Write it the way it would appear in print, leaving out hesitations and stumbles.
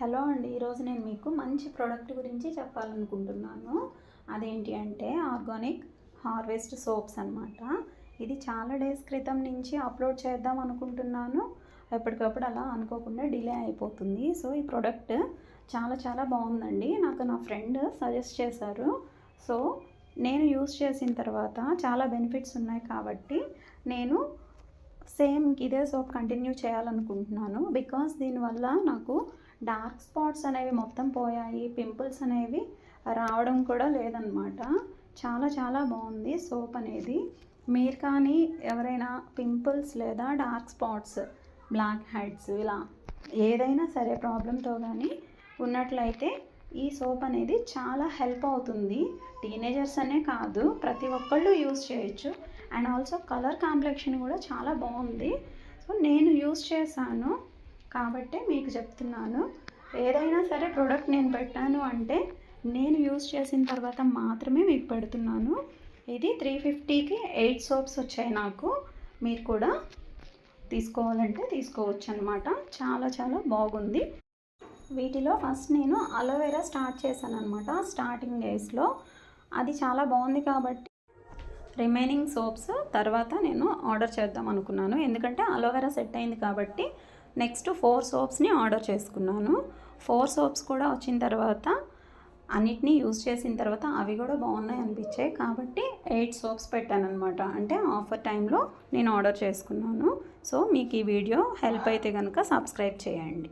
Hello అండి. ఈరోజు నేను మీకు మంచి ప్రోడక్ట్ గురించి చెప్పాలనుకుంటున్నాను. అదేంటి అంటే ఆర్గానిక్ హార్వెస్ట్ సోప్స్ అనమాట. ఇది చాలా డేస్ క్రితం నుంచి అప్లోడ్ చేద్దాం అనుకుంటున్నాను. ఎప్పటికప్పుడు అలా అనుకోకుండా డిలే అయిపోతుంది. సో ఈ ప్రోడక్ట్ చాలా బాగుందండి. నాకు నా ఫ్రెండ్ సజెస్ట్ చేశారు. సో నేను యూస్ చేసిన తర్వాత చాలా బెనిఫిట్స్ ఉన్నాయి కాబట్టి నేను సేమ్ ఇదే సోప్ కంటిన్యూ చేయాలనుకుంటున్నాను. బికాస్ దీనివల్ల నాకు డార్క్ స్పాట్స్ అనేవి మొత్తం పోయాయి, పింపుల్స్ అనేవి రావడం కూడా లేదనమాట. చాలా బాగుంది సోప్ అనేది. మీరు కానీ ఎవరైనా పింపుల్స్ లేదా డార్క్ స్పాట్స్, బ్లాక్ హెడ్స్ ఇలా ఏదైనా సరే ప్రాబ్లంతో కానీ ఉన్నట్లయితే ఈ సోప్ అనేది చాలా హెల్ప్ అవుతుంది. టీనేజర్స్ అనే కాదు, ప్రతి ఒక్కళ్ళు యూస్ చేయొచ్చు. అండ్ ఆల్సో కలర్ కాంప్లెక్షన్ కూడా చాలా బాగుంది. సో నేను యూస్ చేశాను కాబట్టి మీకు చెప్తున్నాను. ఏదైనా సరే ప్రోడక్ట్ నేను పెట్టాను అంటే నేను యూస్ చేసిన తర్వాత మాత్రమే మీకు పెడుతున్నాను. ఇది 350కి 8 సోప్స్ వచ్చాయి నాకు. మీరు కూడా తీసుకోవాలంటే తీసుకోవచ్చు అనమాట. చాలా బాగుంది. వీటిలో ఫస్ట్ నేను అలోవెరా స్టార్ట్ చేశాను అనమాట. స్టార్టింగ్ డేస్లో అది చాలా బాగుంది కాబట్టి రిమైనింగ్ సోప్స్ తర్వాత నేను ఆర్డర్ చేద్దాం అనుకున్నాను. ఎందుకంటే అలోవెరా సెట్ అయింది కాబట్టి నెక్స్ట్ 4 సోప్స్ని ఆర్డర్ చేసుకున్నాను. 4 సోప్స్ కూడా వచ్చిన తర్వాత అన్నిటినీ యూజ్ చేసిన తర్వాత అవి కూడా బాగున్నాయి అనిపించాయి కాబట్టి 8 సోప్స్ పెట్టాను అనమాట. అంటే ఆఫర్ టైంలో నేను ఆర్డర్ చేసుకున్నాను. సో మీకు ఈ వీడియో హెల్ప్ అయితే కనుక సబ్స్క్రైబ్ చేయండి.